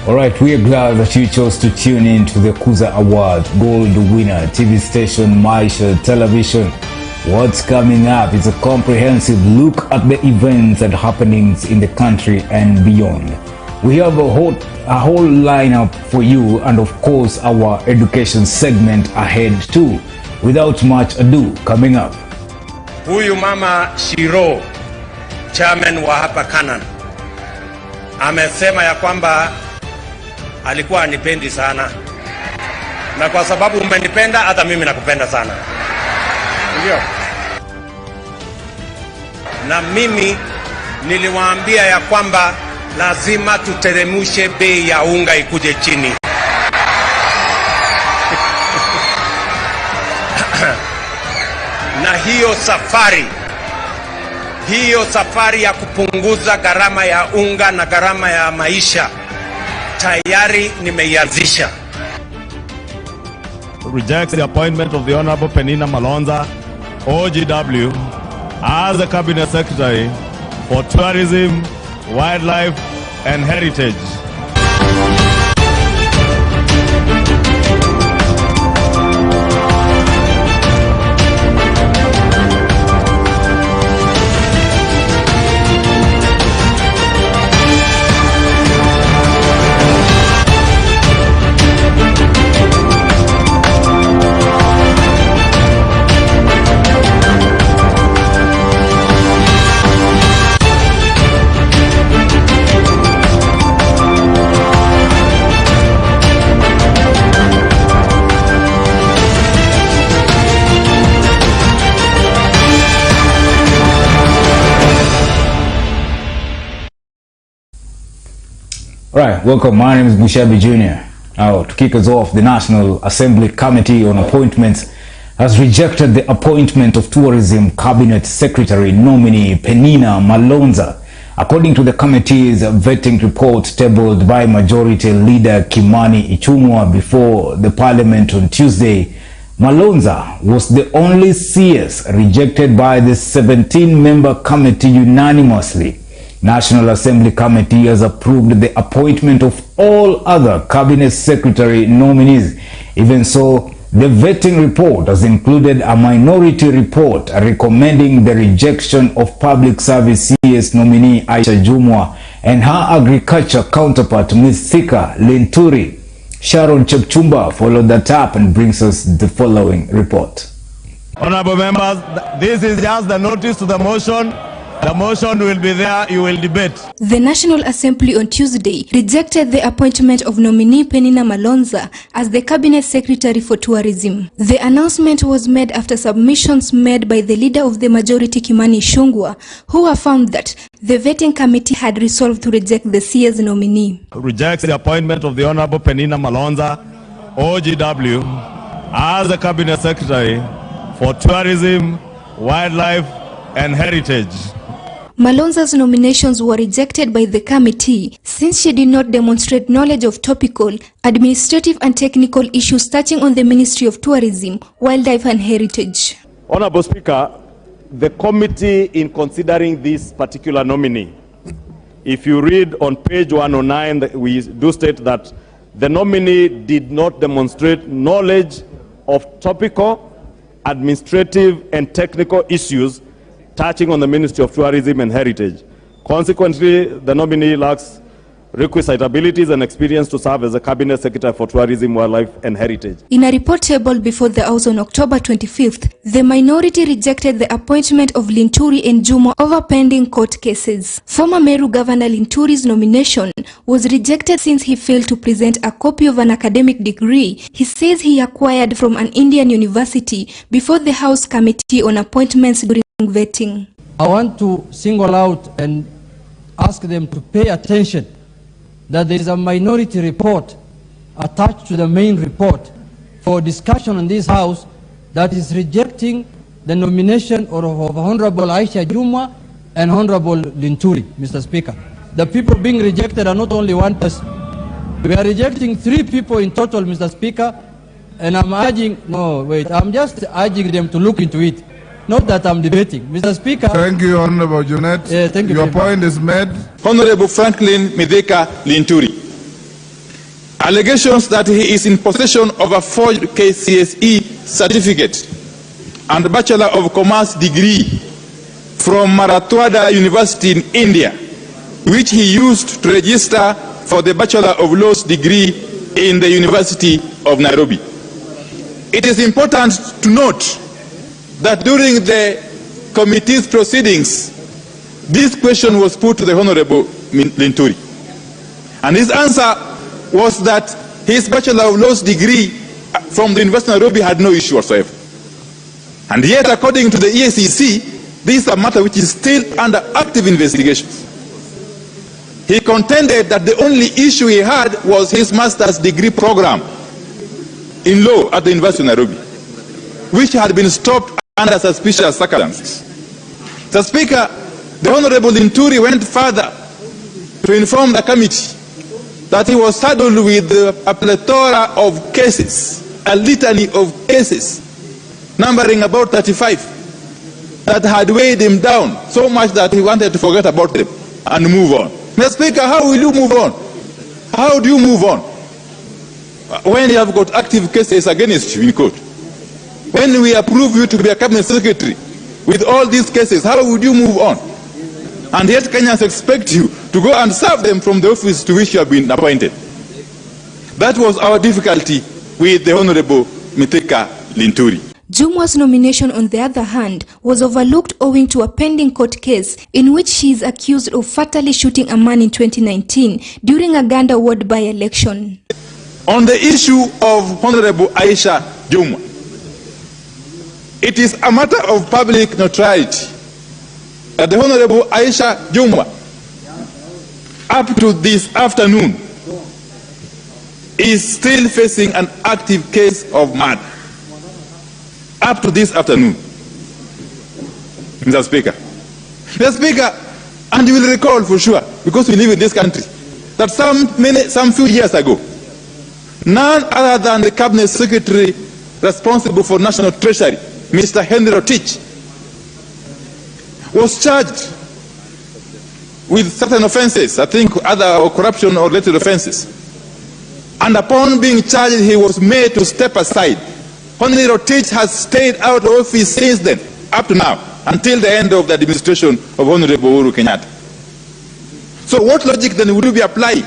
Alright, we are glad that you chose to tune in to the Kuza Award Gold Winner TV station Maisha Television. What's coming up is a comprehensive look at the events and happenings in the country and beyond. We have a whole lineup for you, and of course our education segment ahead too. Without much ado, coming up. Huyu Mama Shiro, chairman wa hapa Kanan, amesema ya kwamba alikuwa anipendi sana, na kwa sababu umenipenda hata mimi nakupenda sana. Ndio. Na mimi niliwaambia ya kwamba lazima tuteremushe bei ya unga ikuje chini. Na hiyo safari ya kupunguza gharama ya unga na gharama ya maisha tayari nimeianzisha. Rejects the appointment of the Honorable Penina Malonza, OGW, as the Cabinet Secretary for Tourism, Wildlife and Heritage. Right, welcome. My name is Bushabi Jr. Now, to kick us off, the National Assembly Committee on Appointments has rejected the appointment of Tourism Cabinet Secretary nominee Penina Malonza. According to the committee's vetting report tabled by Majority Leader Kimani Ichung'wah before the Parliament on Tuesday, Malonza was the only CS rejected by the 17-member committee unanimously. National Assembly Committee has approved the appointment of all other Cabinet Secretary nominees. Even so, the vetting report has included a minority report recommending the rejection of Public Service CS nominee Aisha Jumwa and her agriculture counterpart Ms. Thika Linturi. Sharon Chepchumba followed that up and brings us the following report. Honorable members, this is just the notice to the motion. The motion will be there, you will debate. The National Assembly on Tuesday rejected the appointment of nominee Penina Malonza as the Cabinet Secretary for Tourism. The announcement was made after submissions made by the Leader of the Majority Kimani Ichung'wah, who affirmed that the vetting committee had resolved to reject the CS nominee. Rejects the appointment of the Honorable Penina Malonza, OGW, as the Cabinet Secretary for Tourism, Wildlife and Heritage. Malonza's nominations were rejected by the committee since she did not demonstrate knowledge of topical, administrative and technical issues touching on the Ministry of Tourism, Wildlife and Heritage. Honorable Speaker, the committee in considering this particular nominee, if you read on page 109, we do state that the nominee did not demonstrate knowledge of topical, administrative and technical issues touching on the Ministry of Tourism and Heritage. Consequently, the nominee lacks requisite abilities and experience to serve as a Cabinet Secretary for Tourism, Wildlife and Heritage. In a report tabled before the House on October 25th, the minority rejected the appointment of Linturi and Juma over pending court cases. Former Meru Governor Linturi's nomination was rejected since he failed to present a copy of an academic degree he says he acquired from an Indian university before the House Committee on Appointments during vetting. I want to single out and ask them to pay attention that there is a minority report attached to the main report for discussion in this House that is rejecting the nomination of Honorable Aisha Jumwa and Honorable Linturi, Mr. Speaker. The people being rejected are not only one person. We are rejecting 3 people in total, Mr. Speaker, and I'm just urging them to look into it. Not that I'm debating. Mr. Speaker. Thank you, Honorable Junet. Thank you. Your point is made. Honorable Franklin Mideka Linturi. Allegations that he is in possession of a forged KCSE certificate and Bachelor of Commerce degree from Marathwada University in India, which he used to register for the Bachelor of Laws degree in the University of Nairobi. It is important to note that during the committee's proceedings, this question was put to the Honorable Linturi. And his answer was that his Bachelor of Laws degree from the University of Nairobi had no issue whatsoever. And yet, according to the EACC, this is a matter which is still under active investigation. He contended that the only issue he had was his master's degree program in law at the University of Nairobi, which had been stopped under suspicious circumstances. The Speaker, the Honorable Linturi, went further to inform the committee that he was saddled with a plethora of cases, a litany of cases, numbering about 35, that had weighed him down so much that he wanted to forget about them and move on. Mr. Speaker, how will you move on? How do you move on when you have got active cases against you in court? When we approve you to be a cabinet secretary with all these cases, how would you move on? And yet Kenyans expect you to go and serve them from the office to which you have been appointed. That was our difficulty with the Honorable Mithika Linturi. Jumwa's nomination, on the other hand, was overlooked owing to a pending court case in which she is accused of fatally shooting a man in 2019 during a Ganda ward by-election. On the issue of Honorable Aisha Jumwa, it is a matter of public notoriety that the Honorable Aisha Jumwa, up to this afternoon, is still facing an active case of murder. Up to this afternoon, Mr. Speaker. Mr. Speaker, and you will recall for sure, because we live in this country, that some few years ago, none other than the Cabinet Secretary responsible for National Treasury, Mr. Henry Rotich, was charged with certain offenses, I think other corruption or related offenses. And upon being charged, he was made to step aside. Henry Rotich has stayed out of office since then, up to now, until the end of the administration of Honorable Uhuru Kenyatta. So what logic then would you be applying?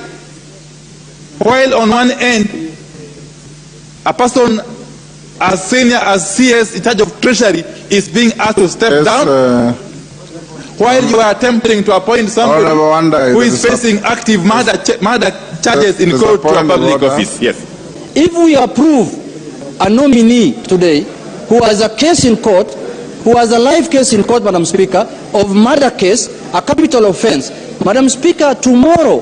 While on one end, a person as senior as CS in charge of Treasury is being asked to step down, while you are attempting to appoint somebody who is facing active murder charges in court to a public office. Yes. If we approve a nominee today who has a case in court, who has a live case in court, Madam Speaker, of murder case, a capital offense, Madam Speaker, tomorrow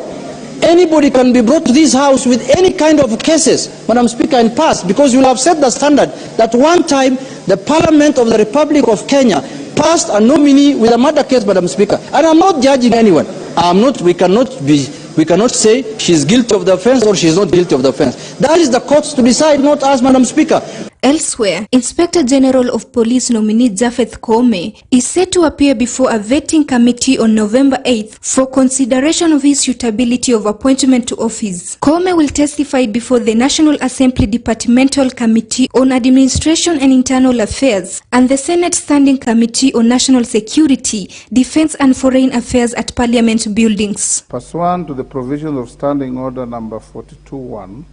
anybody can be brought to this house with any kind of cases, Madam Speaker, and pass, because you will have set the standard that one time the Parliament of the Republic of Kenya passed a nominee with a murder case, Madam Speaker. And I'm not judging anyone. We cannot say she's guilty of the offense or she's not guilty of the offense. That is the courts to decide, not us, Madam Speaker. Elsewhere, Inspector General of Police nominee Japheth Koome is set to appear before a vetting committee on November 8th for consideration of his suitability of appointment to office. Koome will testify before the National Assembly Departmental Committee on Administration and Internal Affairs and the Senate Standing Committee on National Security, Defense and Foreign Affairs at Parliament buildings. Pursuant to the provisions of Standing Order number 42-1,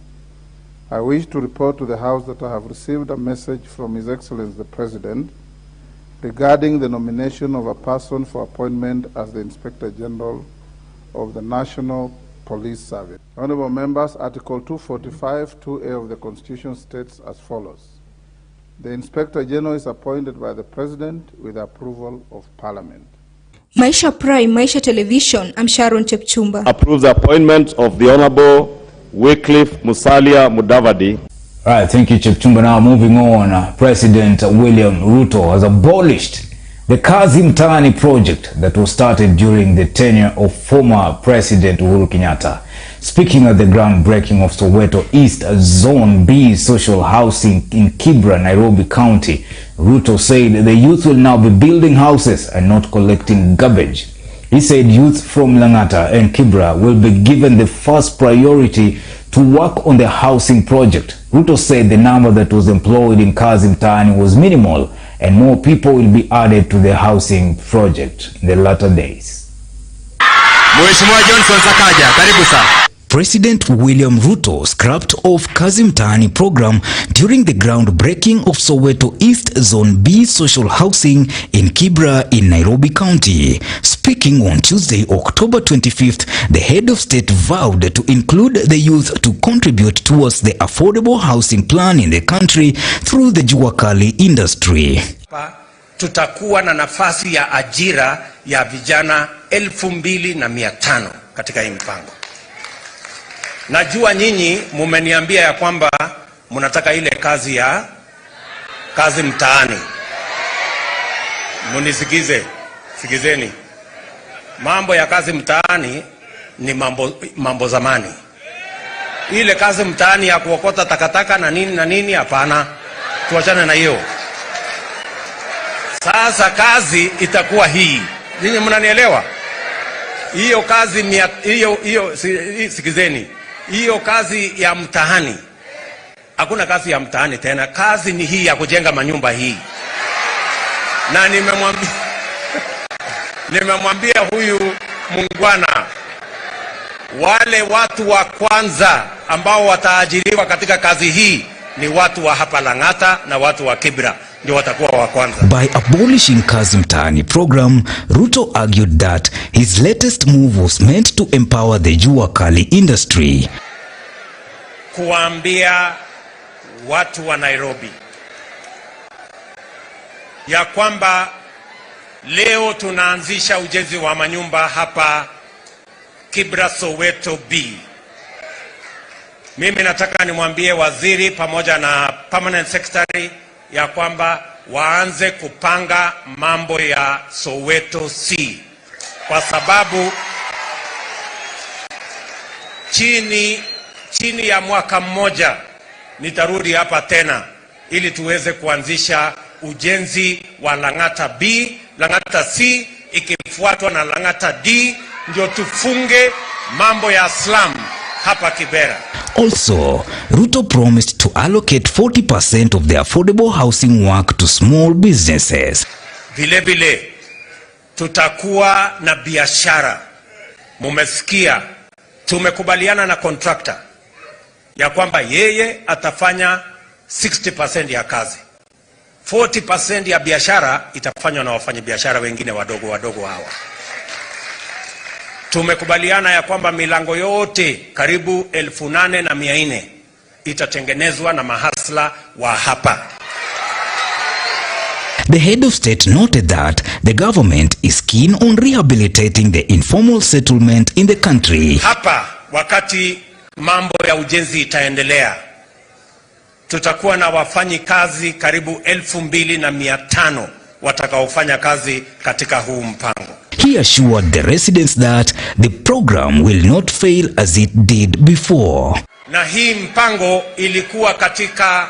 I wish to report to the House that I have received a message from His Excellency the President regarding the nomination of a person for appointment as the Inspector General of the National Police Service. Honorable members, Article 245, 2A of the Constitution states as follows. The Inspector General is appointed by the President with the approval of Parliament. Maisha Prime, Maisha Television, I'm Sharon Chepchumba. Approves the appointment of the Honorable Wycliffe Musalia Mudavadi. All right, thank you, Chepchumba. Now moving on, President William Ruto has abolished the Kazi Mtaani project that was started during the tenure of former President Uhuru Kenyatta. Speaking at the groundbreaking of Soweto East Zone B social housing in Kibra, Nairobi County, Ruto said the youth will now be building houses and not collecting garbage. He said youth from Langata and Kibra will be given the first priority to work on the housing project. Ruto said the number that was employed in Kazi Mtaani was minimal and more people will be added to the housing project in the latter days. Mheshimiwa Johnson Sakaja, karibu sana. President William Ruto scrapped off Kazi Mtaani program during the groundbreaking of Soweto East Zone B social housing in Kibra in Nairobi County. Speaking on Tuesday, October 25th, the head of state vowed to include the youth to contribute towards the affordable housing plan in the country through the Jua Kali industry. Tutakuwa na nafasi ya ajira ya vijana 2,500 katika hii mpango. Najua nyinyi mumeniambia ya kwamba mnataka ile kazi mtaani. Munisikize, sikizeni. Mambo ya kazi mtaani ni mambo zamani. Ile kazi mtaani ya kuokota takataka na nini hapana. Tuachane na hiyo. Sasa kazi itakuwa hii. Nyinyi mnanielewa? Hiyo kazi sikizeni. Hiyo kazi ya mtaani, hakuna kazi ya mtaani tena. Kazi ni hii ya kujenga manyumba hii. Na nimemwambia huyu mungwana, wale watu wa kwanza ambao wataajiriwa katika kazi hii ni watu wa hapa Lang'ata na watu wa Kibra, ndio watakuwa wa kwanza. By abolishing Kazi Mtaani program, Ruto argued that his latest move was meant to empower the Jua Kali industry. Kuambia watu wa Nairobi ya kwamba leo tunaanzisha ujenzi wa manyumba hapa Kibra Soweto B. Mimi nataka nimwambie waziri pamoja na permanent secretary ya kwamba waanze kupanga mambo ya Soweto C, kwa sababu chini ya mwaka mmoja nitarudi hapa tena ili tuweze kuanzisha ujenzi wa Lang'ata B, Lang'ata C ikifuatwa na Lang'ata D, ndio tufunge mambo ya slum hapa Kibera. Also, Ruto promised to allocate 40% of the affordable housing work to small businesses. Vile tutakuwa na biashara. Mumesikia, tumekubaliana na contractor ya kwamba yeye atafanya 60% ya kazi. 40% ya biashara itafanywa na wafanyabiashara wengine wadogo hawa. Tumekubaliana ya kwamba milango yote karibu 8,400 itatengenezwa na mahasla wa hapa. The head of state noted that the government is keen on rehabilitating the informal settlement in the country. Hapa wakati mambo ya ujenzi itaendelea, tutakuwa na wafanyi kazi karibu 2,500 watakaofanya kazi katika huu mpango. He assured the residents that the program will not fail as it did before. Na hii mpango ilikuwa katika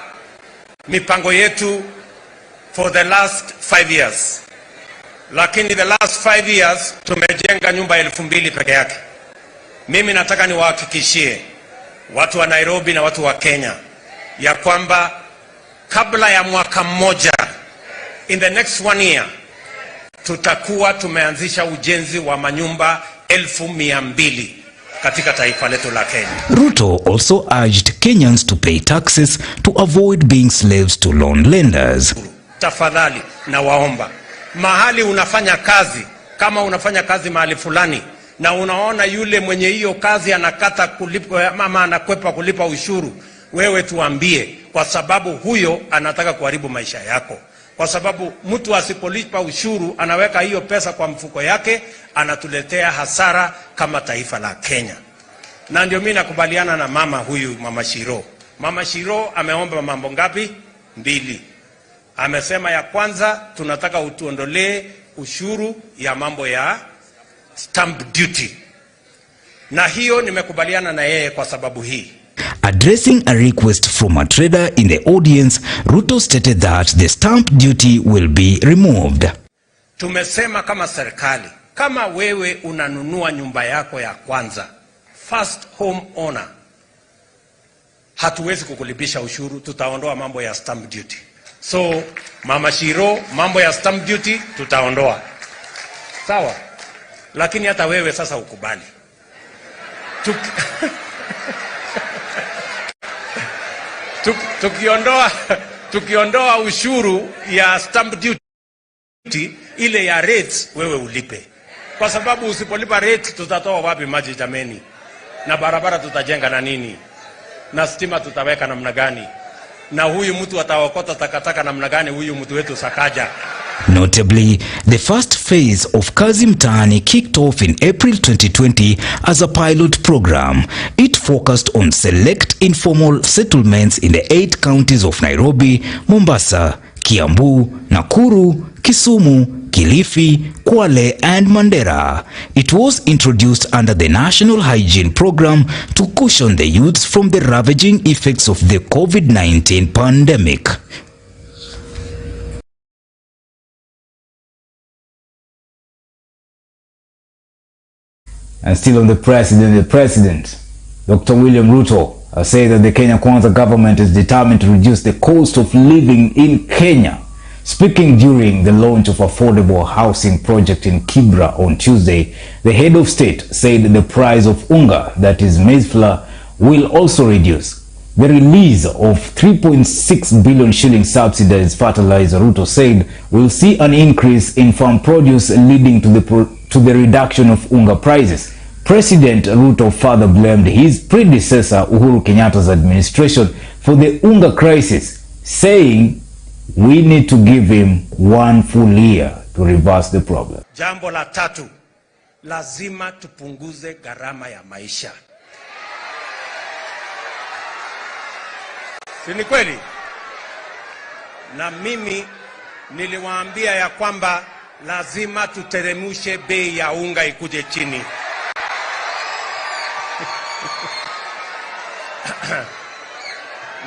mipango yetu for the last 5 years. Lakini the last 5 years tumejenga nyumba 2,000 peke yake. Mimi nataka niwahakikishie watu wa Nairobi na watu wa Kenya ya kwamba kabla ya mwaka mmoja, in the next 1 year, tutakuwa tumeanzisha ujenzi wa manyumba 200,000 katika taifa letu la Kenya. Ruto also urged Kenyans to pay taxes to avoid being slaves to loan lenders. Tafadhali na waomba, mahali unafanya kazi, kama unafanya kazi mahali fulani na unaona yule mwenye hiyo kazi anakata kulipa mama anakwepa kulipa ushuru, wewe tuambie, kwa sababu huyo anataka kuharibu maisha yako. Kwa sababu mtu asipolipa ushuru anaweka hiyo pesa kwa mfuko yake, anatuletea hasara kama taifa la Kenya. Na ndio mimi nakubaliana na mama huyu, Mama Shiro. Mama Shiro ameomba mambo ngapi? 2. Amesema ya kwanza, tunataka utuondolee ushuru ya mambo ya stamp duty. Na hiyo nimekubaliana na yeye kwa sababu hii. Addressing a request from a trader in the audience, Ruto stated that the stamp duty will be removed. Tumesema kama serikali, kama wewe unanunua nyumba yako ya kwanza, first home owner, hatuwezi kukulipisha ushuru, tutaondoa mambo ya stamp duty. So Mama Shiro, mambo ya stamp duty tutaondoa. Sawa? Lakini hata wewe sasa ukubali. Tukiondoa ushuru ya stamp duty, ile ya rates wewe ulipe. Kwa sababu usipolipa rate tutatoa wapi maji jameni? Na barabara tutajenga na nini? Na stima tutaweka namna gani? Na huyu mtu ataokota takataka namna gani, huyu mtu wetu Sakaja? Notably, the first phase of Kazi Mtaani kicked off in April 2020 as a pilot program. It focused on select informal settlements in the 8 counties of Nairobi, Mombasa, Kiambu, Nakuru, Kisumu, Kilifi, Kwale and Mandera. It was introduced under the National Hygiene Program to cushion the youths from the ravaging effects of the COVID-19 pandemic. And still on the president, Dr. William Ruto, said that the Kenya Kwanza government is determined to reduce the cost of living in Kenya. Speaking during the launch of affordable housing project in Kibra on Tuesday, the head of state said the price of unga, that is maize flour, will also reduce. The release of 3.6 billion shilling subsidized fertilizer, Ruto said, will see an increase in farm produce leading to the reduction of unga prices. President Ruto further blamed his predecessor Uhuru Kenyatta's administration for the unga crisis, saying we need to give him 1 full year to reverse the problem. Jambo la tatu, lazima tupunguze gharama ya maisha. Si ni kweli? Na mimi niliwaambia ya kwamba lazima tuteremushe bei ya unga ikuje chini.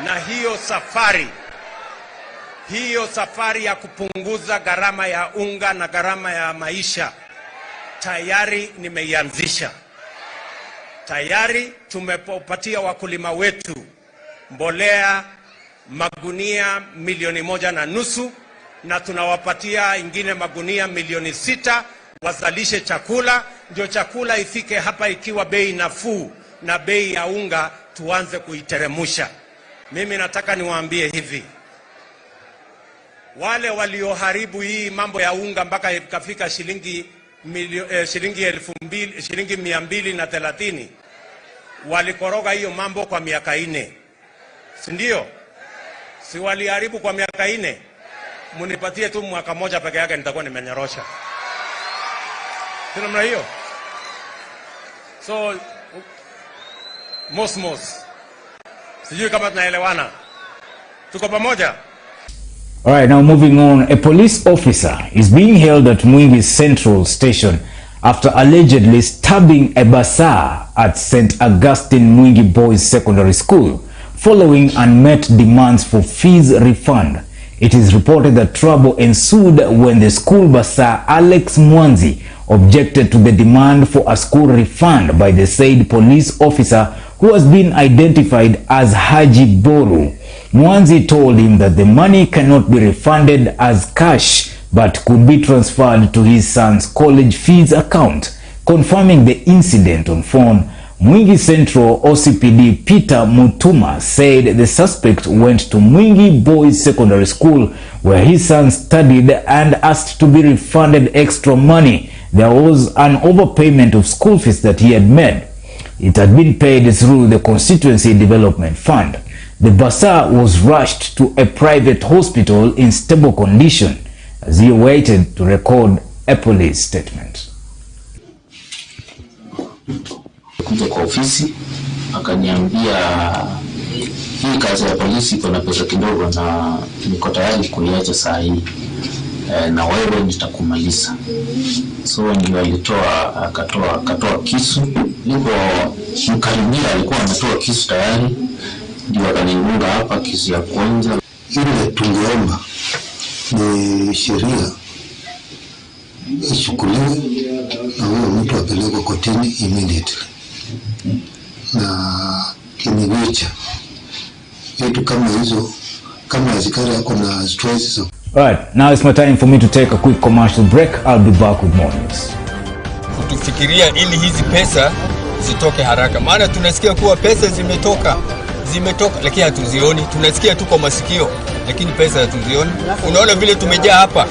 Na hiyo safari ya kupunguza gharama ya unga na gharama ya maisha tayari nimeianzisha. Tayari tumepatia wakulima wetu mbolea magunia 1.5 million na tunawapatia ingine magunia 6 wazalishe chakula, ndio chakula ifike hapa ikiwa bei nafuu na bei ya unga tuanze kuiteremusha. Mimi nataka niwaambie hivi, wale walioharibu hii mambo ya unga mpaka ikafika shilingi 230 walikoroga hiyo mambo kwa miaka 4. Si ndio? Si waliharibu kwa miaka 4? Munipatie tu mwaka moja peke yake nitakuwa nimenyorosha. Sio namna hiyo? So mos. Sijui kama tunaelewana. Tuko pamoja? All right, now moving on. A police officer is being held at Mwingi Central Station after allegedly stabbing a bazaar at St. Augustine Mwingi Boys Secondary School following unmet demands for fees refund. It is reported that trouble ensued when the school bazaar Alex Mwanzi objected to the demand for a school refund by the said police officer, who has been identified as Haji Boru. Mwanzi told him that the money cannot be refunded as cash but could be transferred to his son's college fees account. Confirming the incident on phone, Mwingi Central OCPD Peter Mutuma said the suspect went to Mwingi Boys Secondary School where his son studied and asked to be refunded extra money. There was an overpayment of school fees that he had made. It had been paid through the Constituency Development Fund. The bazaar was rushed to a private hospital in stable condition as he waited to record a police statement. Kuja kwa ofisi akaniambia hii kazi ya polisi iko na pesa kidogo na niko tayari kuiacha saa hii na wewe nitakumaliza. So ndio akatoa kisu. Niko mkaribia alikuwa ametoa kisu tayari, ndio akaniunga hapa kisu ya kwanza. Ile tungeomba ni sheria ichukuliwe na huyo mtu apelekwe kotini immediately, na kinigocha vitu kama hizo, kama askari yako na stress. Alright, now it's my time for me to take a quick commercial break. I'll be back with more news. Kutufikiria ili hizi pesa zitoke haraka, maana tunasikia kuwa pesa zimetoka lakini hatuzioni. Tunasikia tu kwa masikio lakini pesa hatuzioni. Unaona vile tumejaa hapa,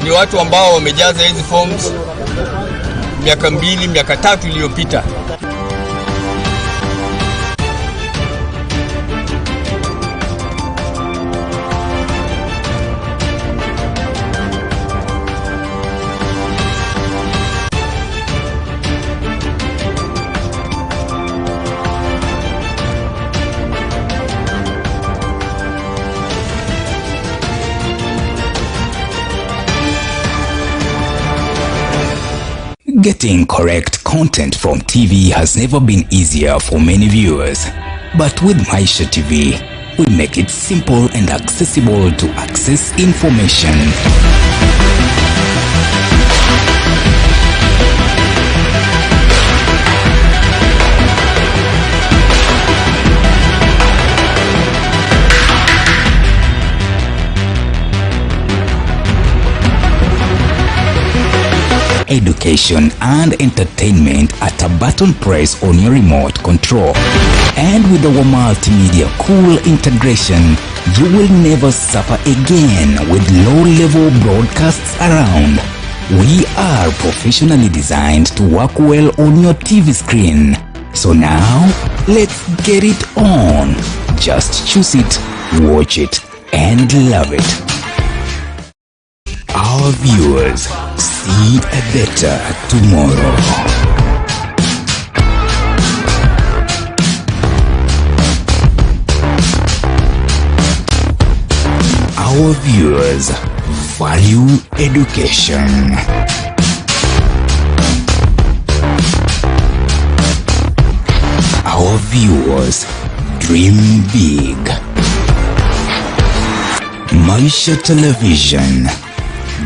ni watu ambao wamejaza hizi forms miaka 2 miaka 3 iliyopita. Getting correct content from TV has never been easier for many viewers. But with Maisha TV, we make it simple and accessible to access information. Education and entertainment at a button press on your remote control. And with our multimedia cool integration, you will never suffer again with low-level broadcasts around. We are professionally designed to work well on your TV screen. So now, let's get it on. Just choose it, watch it, and love it. Our viewers, see a better tomorrow. Our viewers value education. Our viewers dream big. Maisha Television,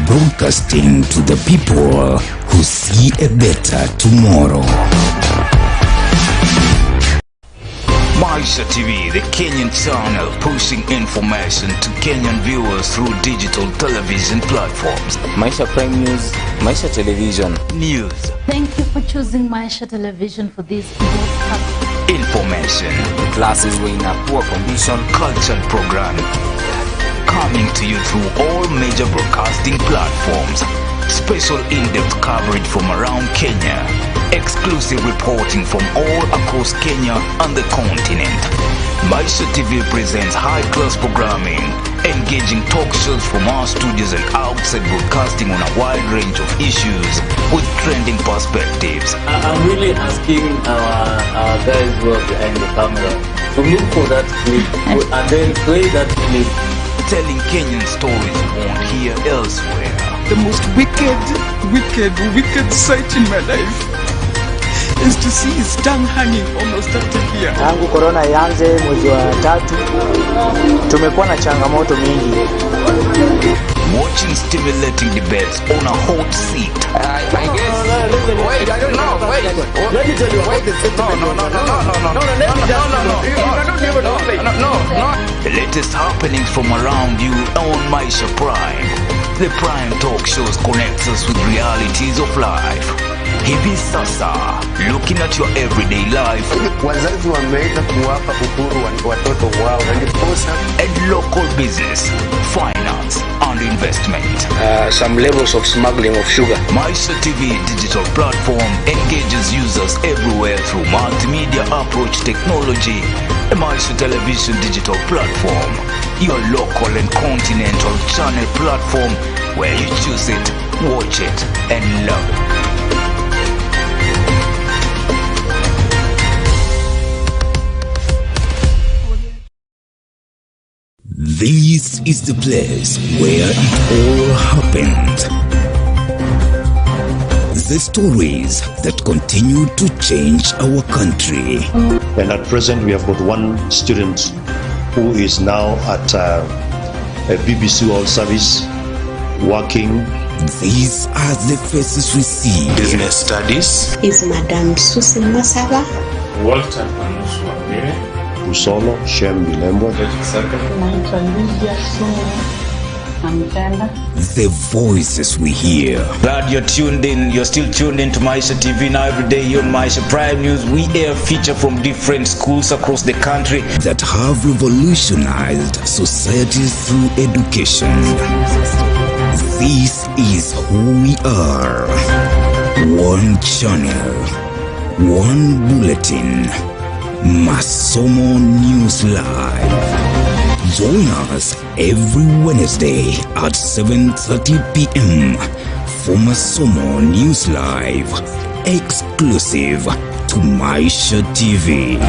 broadcasting to the people who see a better tomorrow. Maisha TV, the Kenyan channel pushing information to Kenyan viewers through digital television platforms. Maisha Prime News, Maisha Television. News. Thank you for choosing Maisha Television for this broadcast. Information. Classes were in a poor condition. Cultural programming. Coming to you through all major broadcasting platforms. Special in-depth coverage from around Kenya. Exclusive reporting from all across Kenya and the continent. Maisha TV presents high-class programming, engaging talk shows from our studios and outside broadcasting on a wide range of issues with trending perspectives. I'm really asking our guys who are behind the camera to look for that clip and then play that clip. Telling Kenyan stories you won't hear elsewhere. The most wicked sight in my life is to see his tongue hanging almost up to here. Tangu corona ianze mwezi wa 3 tumekuwa na changamoto mingi. Watching stimulating debates on a hot seat. I guess. Wait, I don't know. Wait. Let me tell you why the The latest happenings from around you on Maisha Prime. The Prime talk shows connects us with realities of life. Hivi sasa, looking at your everyday life. Wazazi wameweza kuwapa uhuru watoto wao na ndiposa. And local business, finance and investment. Some levels of smuggling of sugar. Maisha TV digital platform engages users everywhere through multimedia approach technology. A Maisha Television digital platform, your local and continental channel platform where you choose it, watch it, and love it. This is the place where it all happened. The stories that continue to change our country. And at present we have got one student who is now at a BBC World Service working. These are the faces we see. Business studies. Is Madam Susan Masaba. Walter Panuswabire. Usolo, Shem Bilembwa. The voices we hear. Glad you're tuned in. You're still tuned in to Maisha TV. Now every day here on Maisha Prime News, we air feature from different schools across the country that have revolutionized societies through education. This is who we are. One channel, one bulletin. Masomo News Live. Join us every Wednesday at 7:30 p.m. for Masomo News Live, exclusive to Maisha TV.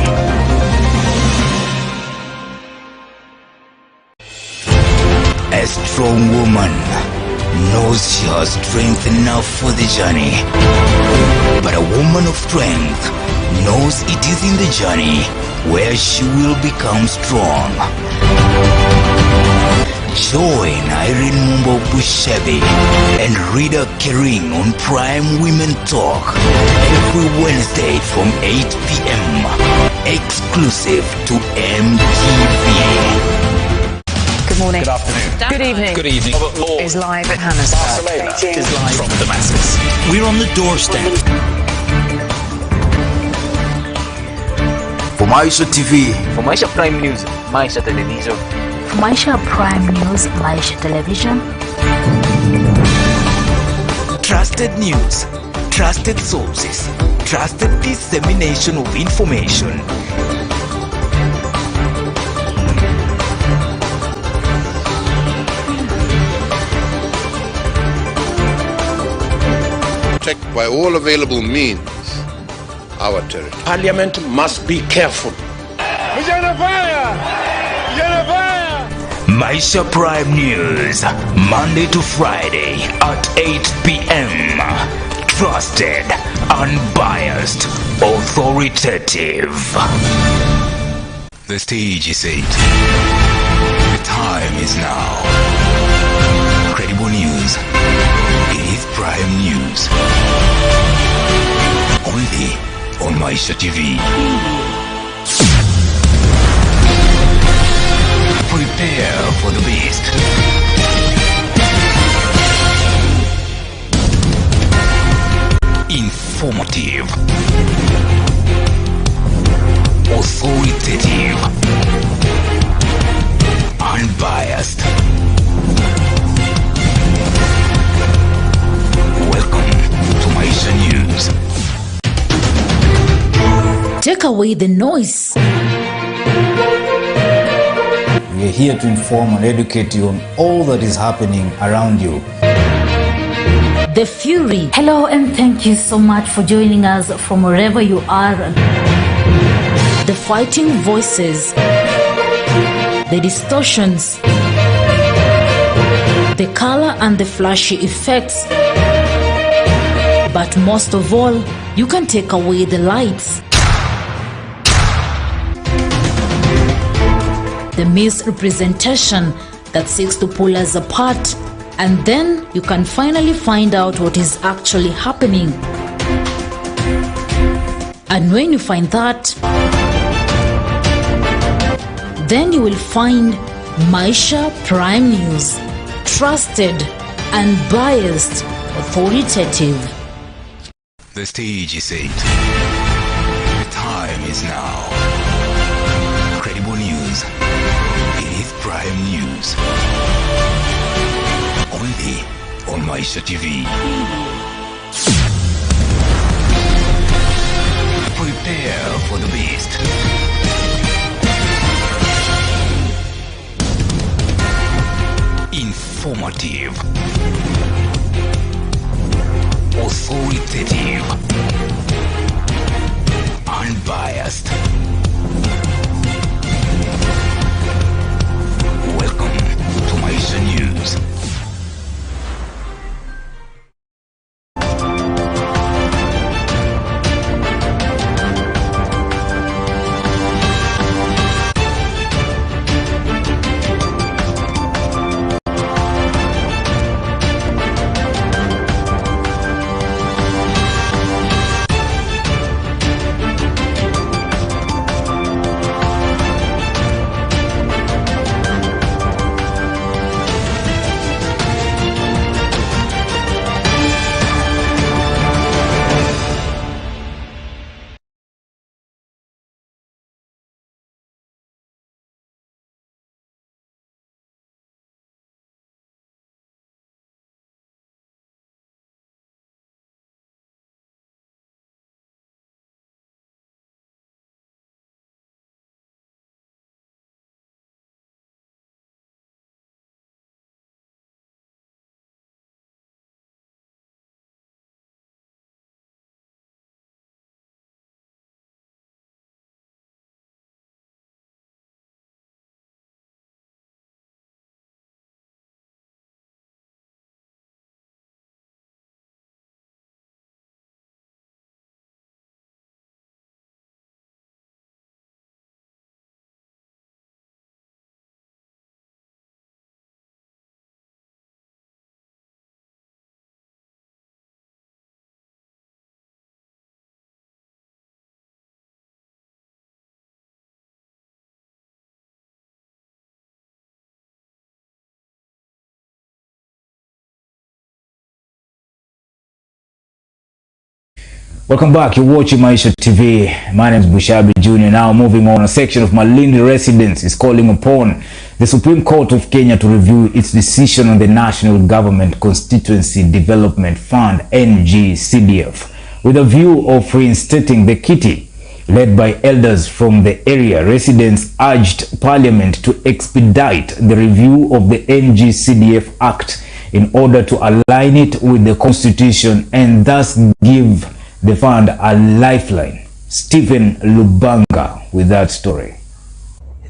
A strong woman knows she has strength enough for the journey, but a woman of strength knows it is in the journey where she will become strong. Join Irene Mumbo Bushabi and Rita Kering on Prime Women Talk every Wednesday from 8 p.m. exclusive to MTV. Good morning. Good afternoon. Good evening. Good evening. Is live at Hannah's. Barcelona is live from Damascus. We're on the doorstep. For Maisha TV. For Maisha Prime News, Maisha Television. For Maisha Prime News, Maisha Television. Trusted news, trusted sources, trusted dissemination of information. Protect by all available means our territory. Parliament must be careful. Maisha Prime News, Monday to Friday at 8 p.m. Trusted, unbiased, authoritative. The stage is set. The time is now. Credible news. It is Prime News. Only on Maisha TV. Prepare for the beast. Informative. Authoritative. Unbiased. Welcome to Maisha News. Take away the noise. We are here to inform and educate you on all that is happening around you. The Fury. Hello and thank you so much for joining us from wherever you are. The fighting voices, the distortions, the color and the flashy effects. But most of all, you can take away the lights. The misrepresentation that seeks to pull us apart, and then you can finally find out what is actually happening. And when you find that, then you will find Maisha Prime News, trusted, unbiased, authoritative. The stage is set. The time is now. Credible news. It is Prime News. Only on Maisha TV. Prepare for the beast. Informative. Authoritative. Unbiased. Welcome to Maisha News. Welcome back. You're watching Maisha TV. My name is Bushabi Jr. Now moving on, a section of Malindi residents is calling upon the Supreme Court of Kenya to review its decision on the National Government Constituency Development Fund (NGCDF) with a view of reinstating the kitty. Led by elders from the area, residents urged Parliament to expedite the review of the NGCDF Act in order to align it with the Constitution and thus give the fund a lifeline. Stephen Lubanga with that story.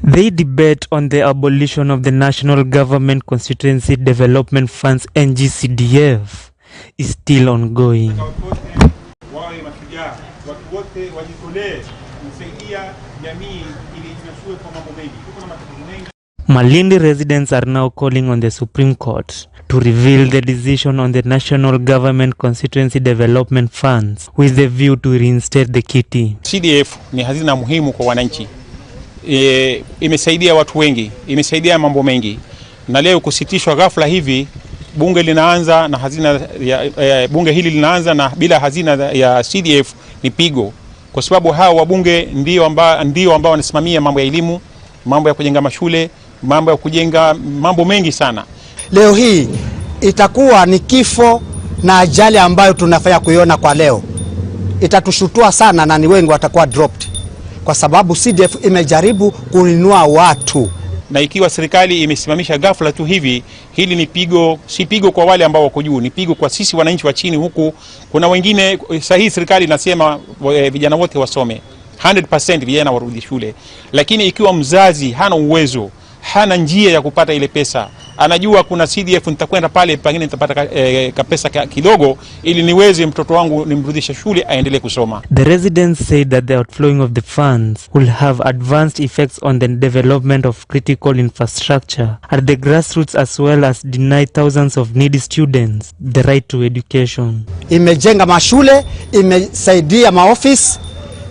The debate on the abolition of the National Government Constituency Development Funds (NGCDF) is still ongoing. Malindi residents are now calling on the Supreme Court to reveal the decision on the National Government Constituency Development Funds with the view to reinstate the kitty. CDF ni hazina muhimu kwa wananchi. Imesaidia watu wengi, imesaidia mambo mengi. Na leo kusitishwa ghafla hivi, bunge linaanza na hazina bunge hili linaanza na bila hazina ya CDF ni pigo. Kwa sababu hao wabunge ndio ambao wanasimamia mambo ya elimu, mambo ya kujenga mashule, mambo ya kujenga mambo mengi sana. Leo hii itakuwa ni kifo na ajali ambayo tunafanya kuiona kwa leo. Itatushutua sana na ni wengi watakuwa dropped. Kwa sababu CDF imejaribu kuinua watu. Na ikiwa serikali imesimamisha ghafla tu hivi, hili ni pigo, si pigo kwa wale ambao wako juu, ni pigo kwa sisi wananchi wa chini huku. Kuna wengine sahihi serikali inasema vijana wote wasome. 100% vijana warudi shule. Lakini ikiwa mzazi hana uwezo, hana njia ya kupata ile pesa, anajua kuna CDF nitakwenda pale pengine nitapata pesa kidogo ili niweze mtoto wangu nimrudishe shule aendelee kusoma. The residents said that the outflowing of the funds will have advanced effects on the development of critical infrastructure at the grassroots, as well as deny thousands of needy students the right to education. Imejenga mashule, imesaidia maofisi,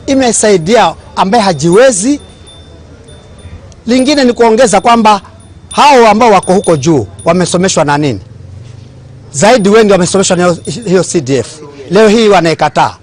imesaidia ambaye hajiwezi. Lingine ni kuongeza kwamba hao ambao wako huko juu wamesomeshwa na nini? Zaidi wengi wamesomeshwa na hiyo CDF. Leo hii wanaikataa.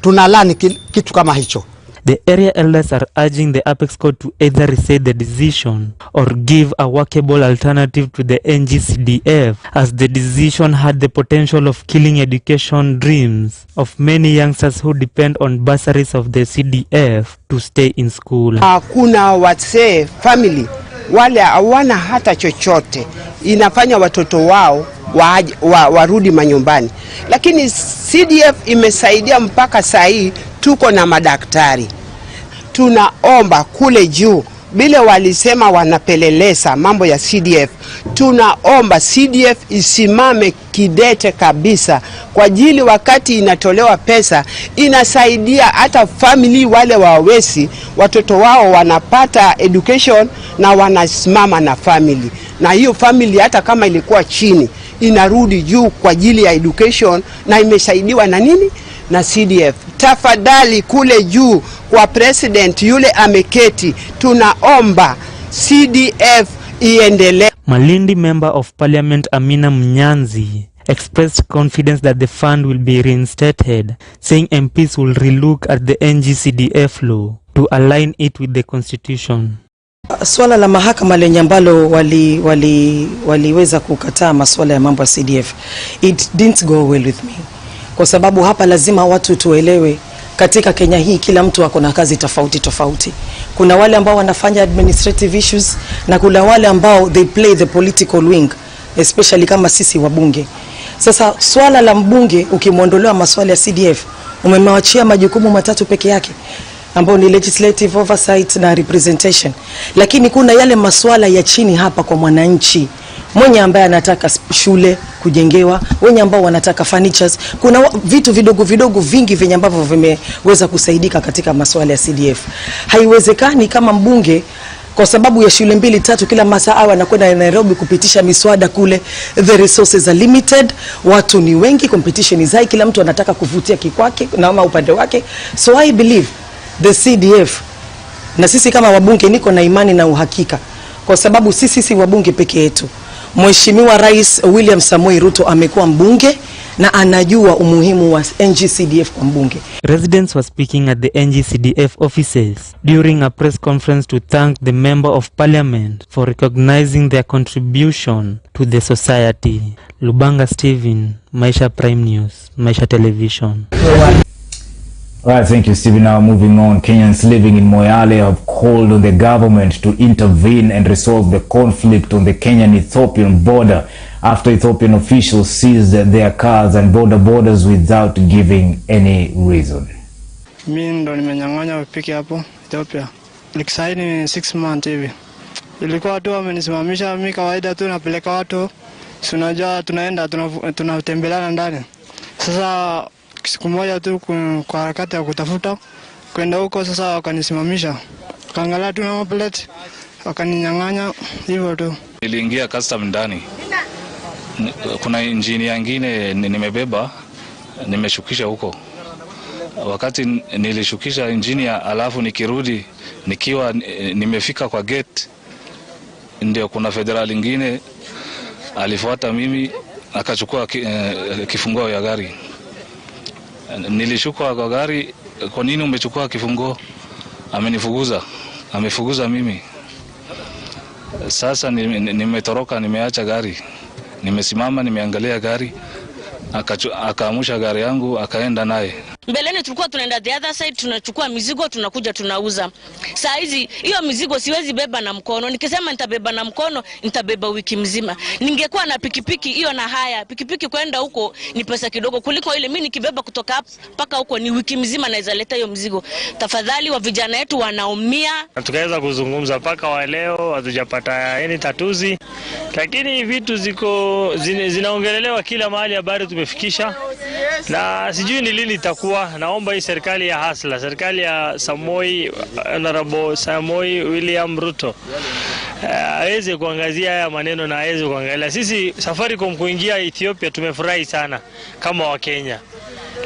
Tunalani kitu kama hicho. The area elders are urging the Apex Court to either rescind the decision or give a workable alternative to the NGCDF, as the decision had the potential of killing education dreams of many youngsters who depend on bursaries of the CDF to stay in school. Kuna wase family wale hawana hata chochote, inafanya watoto wao warudi manyumbani. Lakini CDF imesaidia mpaka saa hii tuko na madaktari. Tunaomba kule juu, bila walisema wanapeleleza mambo ya CDF, tunaomba CDF isimame kidete kabisa kwa ajili wakati inatolewa pesa inasaidia hata family wale wawezi, watoto wao wanapata education na wanasimama na family. Na hiyo family hata kama ilikuwa chini inarudi juu kwa ajili ya education na imesaidiwa na nini? Na CDF. Tafadhali kule juu kwa president yule ameketi, tunaomba CDF iendelee. Malindi Member of Parliament Amina Mnyanzi expressed confidence that the fund will be reinstated, saying MPs will relook at the NGCDF law to align it with the constitution. Swala la mahakama lenye ambalo waliweza kukataa masuala ya mambo ya CDF, it didn't go well with me. Kwa sababu hapa lazima watu tuelewe, katika Kenya hii kila mtu ako na kazi tofauti. Kuna wale ambao wanafanya administrative issues na kuna wale ambao they play the political wing, especially kama sisi wabunge. Sasa swala la mbunge ukimwondolewa masuala ya CDF, umemwachia majukumu matatu peke yake, ambao ni legislative oversight na representation. Lakini kuna yale masuala ya chini hapa kwa mwananchi, mwenye ambaye anataka shule kujengewa, wenye ambao wanataka furnitures. Kuna vitu vidogo vingi venye ambavyo vimeweza kusaidika katika masuala ya CDF. Haiwezekani kama mbunge kwa sababu ya shule 2-3 kila masaa awe anakwenda Nairobi kupitisha miswada kule. The resources are limited, watu ni wengi, competition is high, kila mtu anataka kuvutia kikwake na upande wake. So I believe the CDF, na sisi kama wabunge niko na imani na uhakika, kwa sababu sisi wabunge peke yetu. Mheshimiwa Rais William Samoei Ruto amekuwa mbunge na anajua umuhimu wa NGCDF kwa mbunge. Residents were speaking at the NGCDF offices during a press conference to thank the Member of Parliament for recognizing their contribution to the society. Lubanga Stephen, Maisha Prime News, Maisha Television. Alright, thank you, Stephen. Now moving on, Kenyans living in Moyale have called on the government to intervene and resolve the conflict on the Kenyan-Ethiopian border after Ethiopian officials seized their cars and borders without giving any reason. Mimi ndo nimenyang'anya pikipiki hapo Ethiopia. Nikisaini 6 months hivi. Ilikuwa tu wamenisimamisha, mimi kawaida tu napeleka watu. Tunajua tunaenda tunatembeleana ndani. Sasa siku moja tu kwa harakati ya kutafuta kwenda huko, sasa wakanisimamisha. Kaangalia tu na plate wakaninyang'anya hivyo tu. Niliingia custom ndani. Kuna injini nyingine nimebeba, nimeshukisha huko. Wakati nilishukisha injini alafu nikirudi nikiwa nimefika kwa gate, ndio kuna federal nyingine alifuata mimi akachukua kifunguo ya gari. Nilishuka kwa gari, kwa nini umechukua kifunguo? Amefuguza mimi. Sasa nimetoroka, nimeacha gari. Nimesimama, nimeangalia gari, akaamusha gari yangu, akaenda naye. Mbeleni tulikuwa tunaenda the other side, tunachukua mizigo, tunakuja tunauza. Saa hizi hiyo mizigo siwezi beba na mkono. Nikisema nitabeba na mkono, nitabeba wiki mzima. Ningekuwa na pikipiki hiyo na haya, pikipiki kwenda huko ni pesa kidogo kuliko ile mimi nikibeba kutoka hapa mpaka huko ni wiki mzima naweza leta hiyo mizigo. Tafadhali wa vijana wetu wanaumia. Tukaweza kuzungumza paka wa leo hatujapata any tatuzi. Lakini vitu zinaongelelewa kila mahali, habari tumefikisha. Na sijui ni lini itakuwa. Naomba hii serikali ya hasla, serikali ya Honorable Samoi William Ruto aweze kuangazia haya maneno na aweze kuangalia. Sisi Safaricom kuingia Ethiopia tumefurahi sana kama wa Kenya.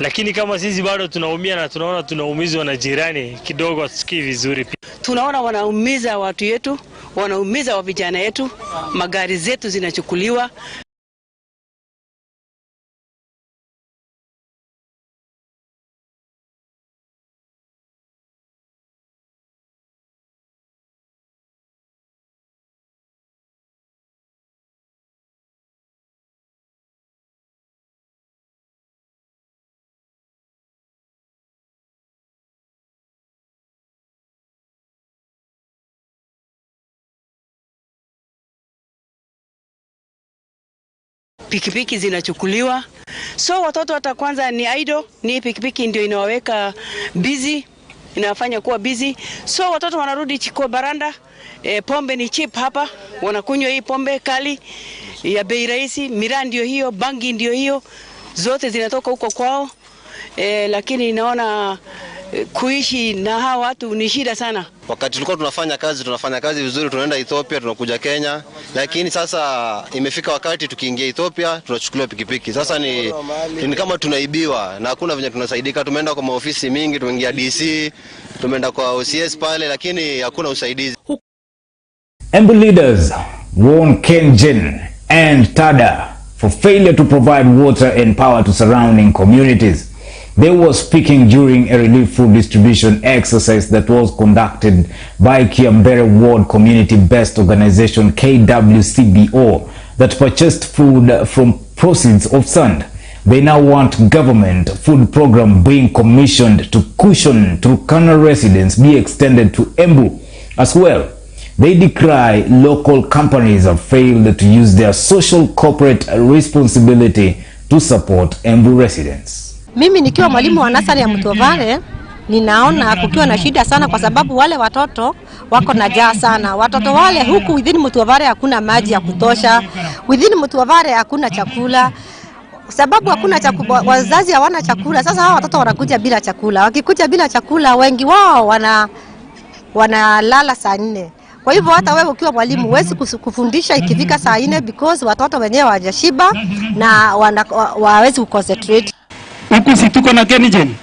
Lakini kama sisi bado tunaumia na tunaona tunaumizwa na jirani kidogo, hatusikii vizuri. Tunaona wanaumiza watu yetu, wanaumiza wa vijana yetu, magari zetu zinachukuliwa. Pikipiki zinachukuliwa. So watoto hata kwanza ni idle, ni pikipiki ndio inawaweka busy, inawafanya kuwa busy. So watoto wanarudi kwa baranda, pombe ni cheap hapa, wanakunywa hii pombe kali ya bei rahisi, miraa ndio hiyo, bangi ndio hiyo, zote zinatoka huko kwao. Lakini naona kuishi na hawa watu ni shida sana. Wakati tulikuwa tunafanya kazi vizuri, tunaenda Ethiopia, tunakuja Kenya, lakini sasa imefika wakati tukiingia Ethiopia tunachukuliwa pikipiki. Sasa ni kama tunaibiwa na hakuna venye tunasaidika. Tumeenda kwa maofisi mingi, tumeingia DC, tumeenda kwa OCS pale, lakini hakuna usaidizi. Embu leaders warn KenGen and TADA for failure to provide water and power to surrounding communities. They were speaking during a relief food distribution exercise that was conducted by Kiambere Ward Community-Based Organization KWCBO that purchased food from proceeds of sand. They now want government food program being commissioned to cushion Turkana residents be extended to Embu as well. They decry local companies have failed to use their social corporate responsibility to support Embu residents. Mimi nikiwa mwalimu wa nasari ya Mtwavare, ninaona kukiwa na shida sana kwa sababu wale watoto wako na njaa sana. Watoto wale huku within Mtwavare hakuna maji ya kutosha. Within Mtwavare hakuna chakula. Sababu hakuna chakula, wazazi hawana chakula. Sasa hao watoto wanakuja bila chakula. Wakikuja bila chakula, wengi wao wanalala saa 4. Kwa hivyo hata wewe ukiwa mwalimu huwezi kufundisha ikifika saa 4 because watoto wenyewe hawajashiba na hawawezi kuconcentrate. Huku si tuko na KenGen,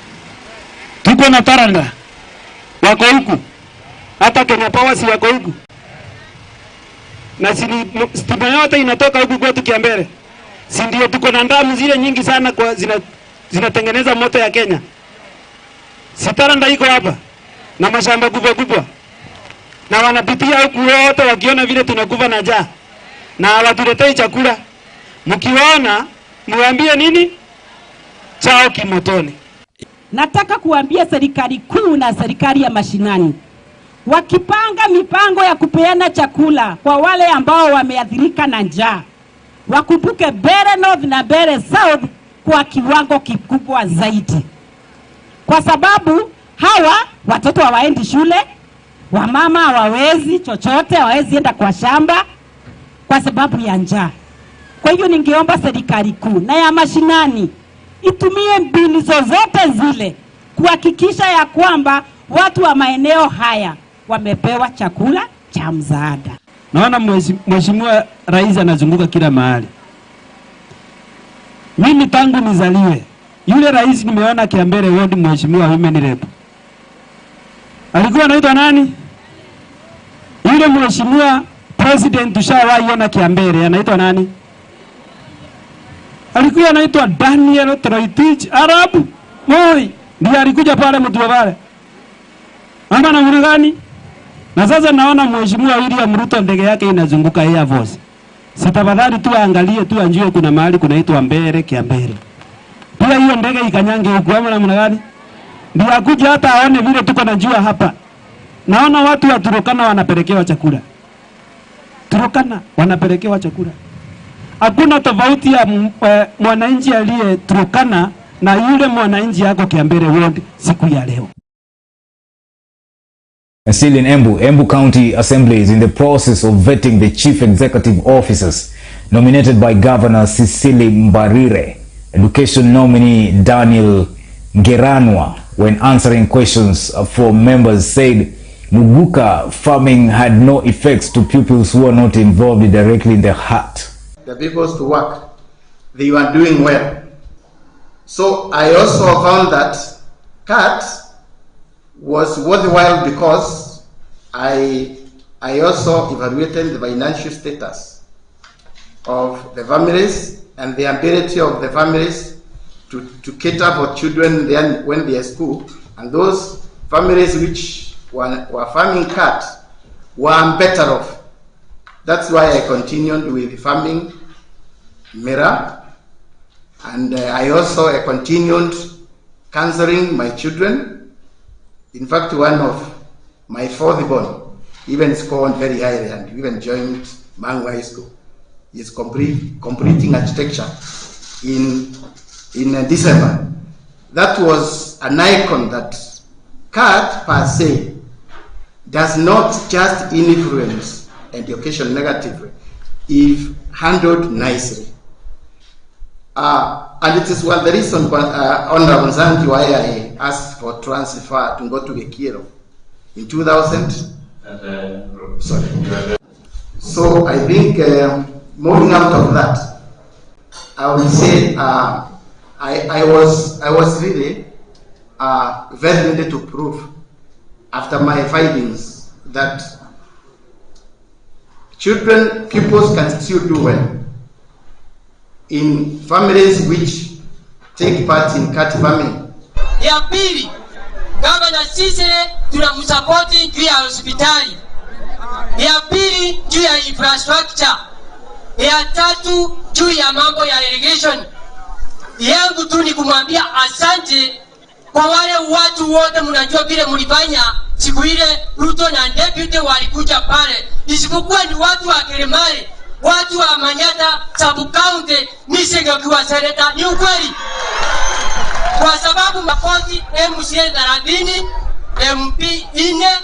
tuko na Taranga wako huku, hata Kenya Power si wako huku, na stima yote inatoka huku kwetu Kiambere. Si ndio tuko na damu zile nyingi sana kwa zinatengeneza moto ya Kenya. Sitaranda iko hapa na mashamba kubwa na wanapitia huku wote wakiona vile tunakufa na njaa na hawatuletei chakula. Mkiwaona muambie nini? Chao kimotoni. Nataka kuambia serikali kuu na serikali ya mashinani, wakipanga mipango ya kupeana chakula kwa wale ambao wameathirika na njaa, wakumbuke Mbeere North na Mbeere South kwa kiwango kikubwa zaidi, kwa sababu hawa watoto hawaendi shule, wamama hawawezi chochote, hawawezi enda kwa shamba kwa sababu ya njaa. Kwa hiyo ningeomba serikali kuu na ya mashinani itumie mbinu zozote zile kuhakikisha ya kwamba watu wa maeneo haya wamepewa chakula cha msaada. Naona Mheshimiwa Rais anazunguka kila mahali. Mimi tangu nizaliwe, yule rais nimeona Kiambere Ward, Mheshimiwa Women Rep. Alikuwa anaitwa nani? Yule Mheshimiwa President tushawahi ona Kiambere anaitwa nani? Alikuwa anaitwa Daniel Toroitich Arab Moi. Ndiye alikuja pale mtu pale. Anga na mwana gani? Na sasa naona Mheshimiwa William Ruto ndege yake inazunguka Air Force. Sitafadhali tu angalie tu anjue kuna mahali kunaitwa Mbeere Kiambere. Pia hiyo ndege ikanyange huko ama namna gani? Ndiye akuja hata aone vile tuko na jua hapa. Naona watu wa Turkana wanapelekewa chakula. Turkana wanapelekewa chakula. Hakuna tofauti ya mwananchi aliye Turkana na yule mwananchi yako Kiambere Ward siku ya leo. Still in Embu County Assembly is in the process of vetting the chief executive officers nominated by Governor Cecily Mbarire. Education nominee Daniel Geranwa, when answering questions from members, said Muguka farming had no effects to pupils who are not involved directly in the heart. The people to work, they were doing well. So I also found that CAT was worthwhile because I also evaluated the financial status of the families and the ability of the families to cater for children then when they are school, and those families which were farming CAT were better off. That's why I continued with farming Mira, and I also continued counseling my children. In fact, one of my fourth born even scored very highly and even joined Mangu High School. He's completing architecture in December. That was an icon that CAT per se does not just influence education negatively if handled nicely. And it is the reason, Honorable Zanji, why I asked for transfer to go to Gekiro in 2000. Sorry. So I think moving out of that, I would say I was really very ready to prove after my findings that pupils can still do well in families which take part in CAT farming. Ya pili, Gavana sisi tunamsapoti juu ya hospitali. Ya pili, juu ya infrastructure. Ya tatu, juu ya mambo ya irrigation. Yangu tu ni kumwambia asante kwa wale watu wote mnajua vile mlifanya siku ile Ruto na deputy walikuja pale. Isipokuwa ni watu wa Kilimari, watu wa Manyata sub-county, nisingekuwa senator. Ni ukweli. Kwa sababu makoti MCA 30, MP 4,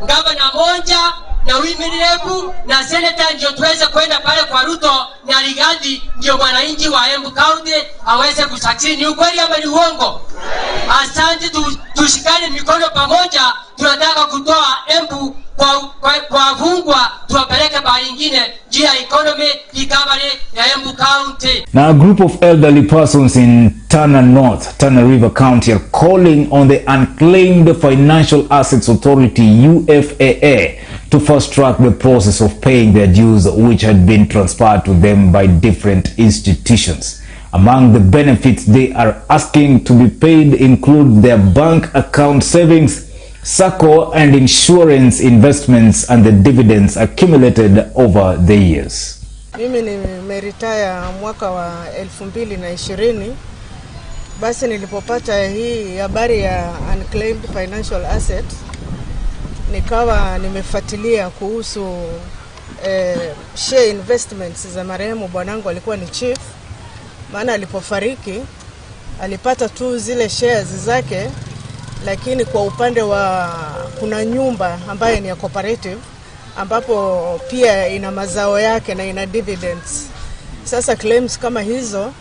gavana moja na women rep na senator ndio tuweze kwenda pale kwa Ruto na Rigathi ndio mwananchi wa Embu County aweze kusucceed. Ni ukweli ama ni uongo? Asante, tushikane mikono pamoja, tunataka kutoa Embu kwa kwa wafungwa tuwapeleke bahari nyingine juu ya economy recovery ya Embu County. Now, a group of elderly persons in Tana North, Tana River County are calling on the Unclaimed Financial Assets Authority, UFAA, to fast-track the process of paying their dues which had been transferred to them by different institutions. Among the benefits they are asking to be paid include their bank account savings, SACCO and insurance investments and the dividends accumulated over the years. Mimi nimeretire mwaka wa 2020. Basi nilipopata hii habari ya Unclaimed Financial Assets, nikawa nimefuatilia kuhusu share investments za marehemu bwanangu alikuwa ni chief. Maana alipofariki alipata tu zile shares zake, lakini kwa upande wa kuna nyumba ambayo ni ya cooperative ambapo pia ina mazao yake na ina dividends. Sasa claims kama hizo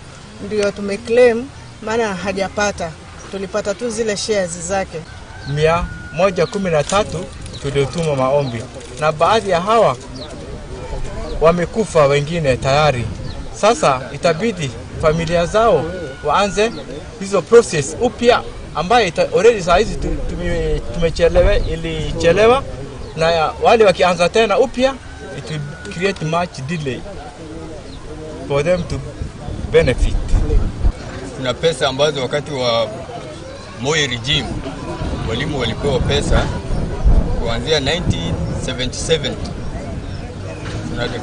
ndio tumeclaim, maana hajapata, tulipata tu zile shares zake. 113 tuliotuma maombi na baadhi ya hawa wamekufa, wengine tayari. Sasa itabidi familia zao waanze hizo process upya ambayo already saa hizi ilichelewa, na wale wakianza tena upya it will create much delay for them to benefit. Kuna pesa ambazo wakati wa Moi regime walimu walipewa pesa kuanzia 1977.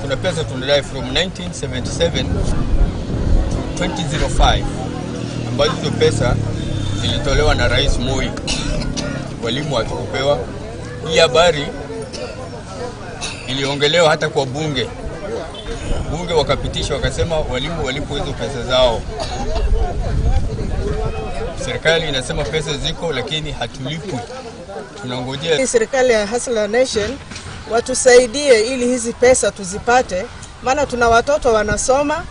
Kuna pesa tunadai from 1977 to 2005 ambazo hizo pesa zilitolewa na Rais Moi. Walimu hatukupewa. Hii habari iliongelewa hata kwa bunge. Bunge wakapitisha wakasema walimu walipo hizo pesa zao. Serikali inasema pesa ziko lakini hatulipwi. Tunangojea serikali ya Hustler Nation watusaidie ili hizi pesa tuzipate, maana tuna watoto wanasoma,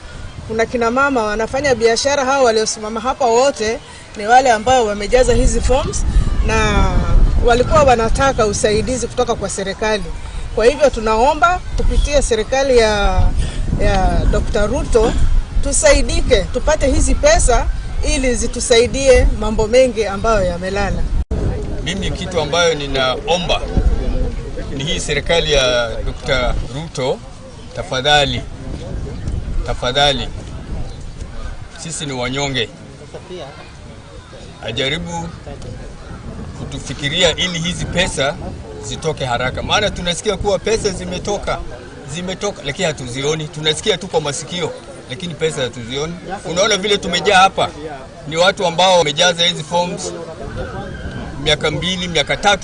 kuna kina mama wanafanya biashara. Hao waliosimama hapa wote ni wale ambao wamejaza hizi forms na walikuwa wanataka usaidizi kutoka kwa serikali. Kwa hivyo tunaomba kupitia serikali ya Dr. Ruto tusaidike tupate hizi pesa ili zitusaidie mambo mengi ambayo yamelala. Mimi kitu ambayo ninaomba ni hii serikali ya Dr. Ruto, tafadhali, sisi ni wanyonge, ajaribu kutufikiria ili hizi pesa zitoke haraka. Maana tunasikia kuwa pesa zimetoka lakini hatuzioni. Tunasikia tu kwa masikio lakini pesa hatuzioni. Unaona vile tumejaa hapa ni watu ambao wamejaza hizi forms miaka 2, miaka 3.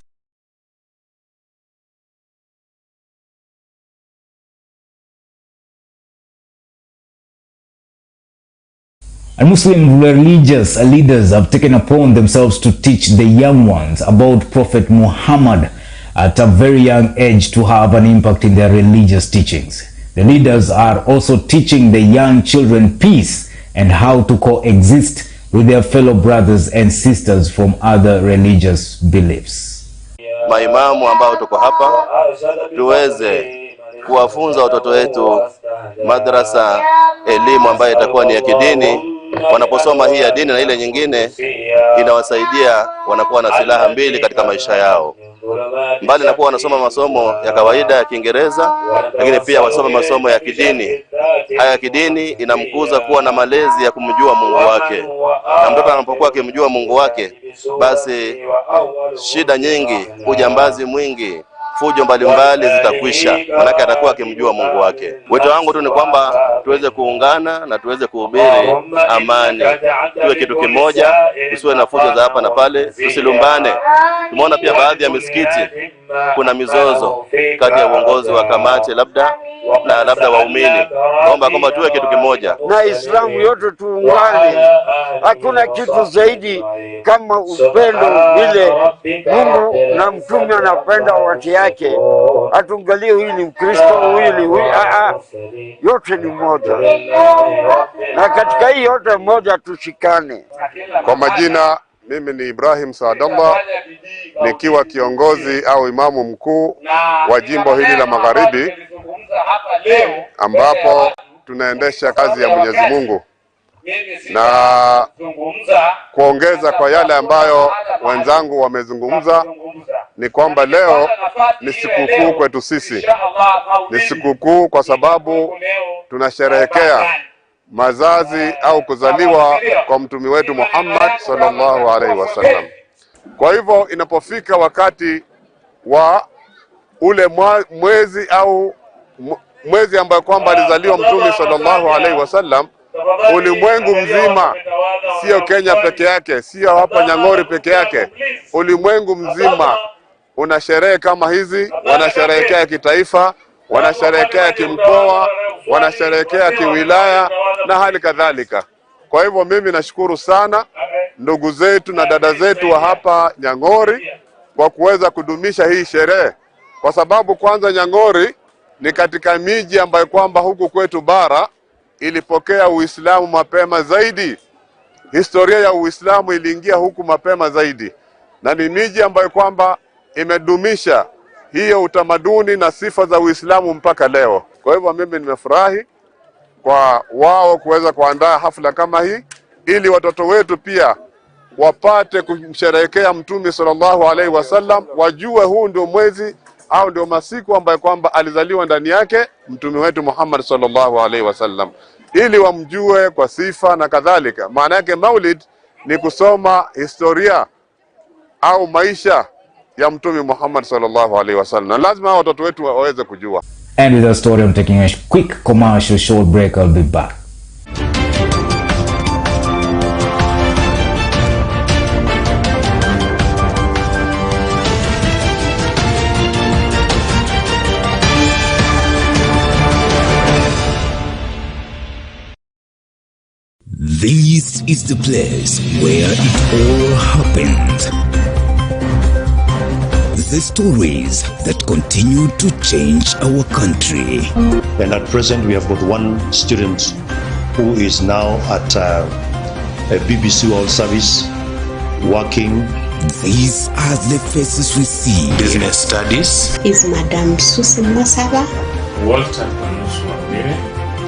And Muslim religious leaders have taken upon themselves to teach the young ones about Prophet Muhammad at a very young age to have an impact in their religious teachings. The leaders are also teaching the young children peace and how to coexist with their fellow brothers and sisters from other religious beliefs. Maimamu ambao tuko hapa tuweze kuwafunza watoto wetu madrasa, elimu ambayo itakuwa ni ya kidini. Wanaposoma hii ya dini na ile nyingine inawasaidia, wanakuwa na silaha mbili katika maisha yao. Mbali na kuwa wanasoma masomo ya kawaida ya Kiingereza, lakini pia wasome masomo ya kidini. Haya ya kidini inamkuza kuwa na malezi ya kumjua Mungu wake. Na mtoto anapokuwa akimjua Mungu wake, basi shida nyingi, ujambazi mwingi, fujo mbalimbali zitakwisha, manake atakuwa akimjua Mungu wake. Wito wangu tu ni kwamba tuweze kuungana na tuweze kuhubiri amani, tuwe kitu kimoja, tusiwe na fujo za hapa na pale, tusilumbane. Tumeona pia baadhi ya misikiti kuna mizozo kati ya uongozi wa kamati labda waumini. Naomba kwamba tuwe kitu kimoja na Islamu yote tuungane. Hakuna kitu zaidi kama upendo vile Mungu na mtume anapenda watu yake. Atungalie huyu ni Mkristo, huyu yote ni moja, na katika hii yote moja tushikane. Kwa majina Mimi ni Ibrahim Saadallah, nikiwa kiongozi au imamu mkuu wa jimbo hili la Magharibi, ambapo tunaendesha kazi ya Mwenyezi Mungu. Na kuongeza kwa yale ambayo wenzangu wamezungumza, ni kwamba leo ni sikukuu kwetu sisi. Ni sikukuu kwa sababu tunasherehekea mazazi au kuzaliwa kwa mtume wetu Muhammad sallallahu alaihi wasallam. Kwa hivyo inapofika wakati wa ule mwezi au mwezi ambao kwamba alizaliwa mtume sallallahu alaihi wasallam, ulimwengu mzima, sio Kenya peke yake, sio hapa Nyang'ori peke yake, ulimwengu mzima una sherehe kama hizi. Wanasherehekea kitaifa, wanasherehekea kimkoa, wanasherehekea kiwilaya na hali kadhalika. Kwa hivyo mimi nashukuru sana ndugu zetu na dada zetu wa hapa Nyang'ori kwa kuweza kudumisha hii sherehe, kwa sababu kwanza Nyang'ori ni katika miji ambayo kwamba huku kwetu bara ilipokea Uislamu mapema zaidi. Historia ya Uislamu iliingia huku mapema zaidi, na ni miji ambayo kwamba imedumisha hiyo utamaduni na sifa za Uislamu mpaka leo. Kwa hivyo mimi nimefurahi kwa wao kuweza kuandaa hafla kama hii, ili watoto wetu pia wapate kumsherehekea mtume sallallahu alaihi wasallam, wajue huu ndio mwezi au ndio masiku ambayo kwamba alizaliwa ndani yake mtume wetu Muhammad sallallahu alaihi wasallam, ili wamjue kwa sifa na kadhalika. Maana yake Maulid ni kusoma historia au maisha ya mtume Muhammad sallallahu alaihi wasallam, na lazima watoto wetu waweze kujua. And with that story, I'm taking a quick commercial short break. I'll be back. This is the place where it all happened. The stories that continue to change our country. And at present we have got one student who is now at a BBC World Service working. These are the faces we see. Business studies. Is Madam Susi Masaba. Walter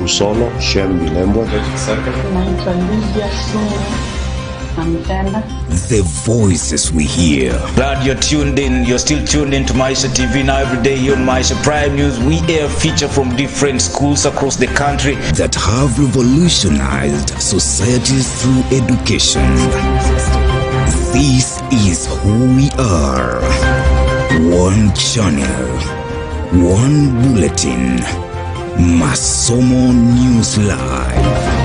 Usolo, Shem Milembo. The voices we hear. Glad you're tuned in. You're still tuned in to Maisha TV. Now every day here on Maisha Prime News, we air feature from different schools across the country that have revolutionized societies through education. This is who we are. One channel, one bulletin. Masomo News Live.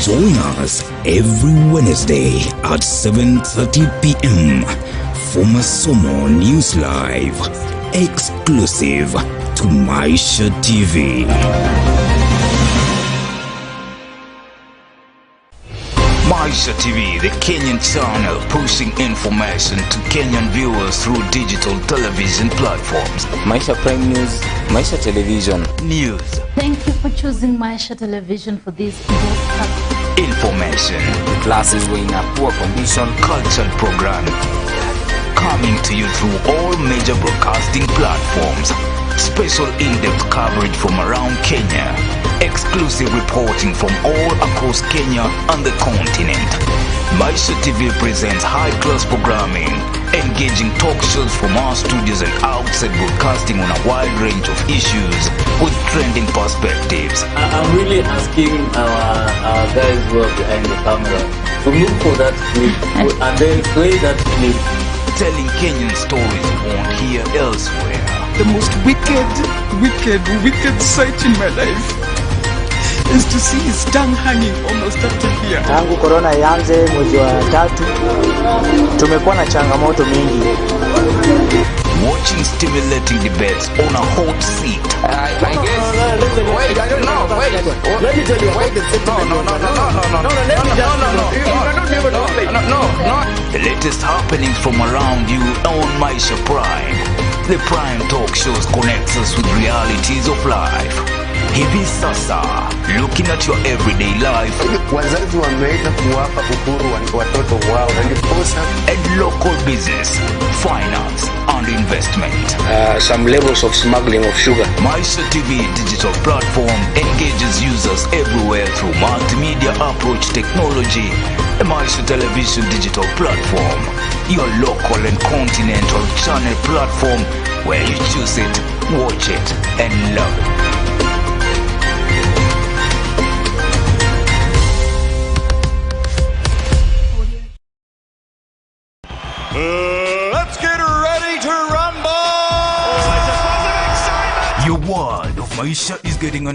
Join us every Wednesday at 7:30 p.m. for Masomo News Live, exclusive to Maisha TV. Maisha TV, the Kenyan channel pushing information to Kenyan viewers through digital television platforms. Maisha Prime News, Maisha Television. News. Thank you for choosing Maisha Television for this broadcast. Information. The classes were in a poor condition. Cultural programming. Coming to you through all major broadcasting platforms. Special in-depth coverage from around Kenya. Exclusive reporting from all across Kenya and the continent. Maisha TV presents high-class programming, engaging talk shows from our studios and outside broadcasting on a wide range of issues with trending perspectives. I'm really asking our guys who are behind the camera to look for that clip and then play that clip. Telling Kenyan stories you won't hear elsewhere. The most wicked sight in my life is to see his tongue hanging almost up to here. Tangu corona ianze mwezi wa 3 tumekuwa na changamoto mingi. Watching stimulating debates on a hot seat. I guess. Wait, I don't know. Wait. Let me tell you about the No. The latest happenings from around you on Maisha Prime. The Prime Talk shows connects us with realities of life. Hivi sasa, looking at your everyday life, wazazi wameweza kuwapa uhuru watoto wao na ndiposa, and local business, finance and investment. Some levels of smuggling of sugar. Maisha TV digital platform engages users everywhere through multimedia approach technology. A Maisha television digital platform, your local and continental channel platform where you choose it, watch it and love it. Let's get ready to rumble! Your world of Maisha is getting an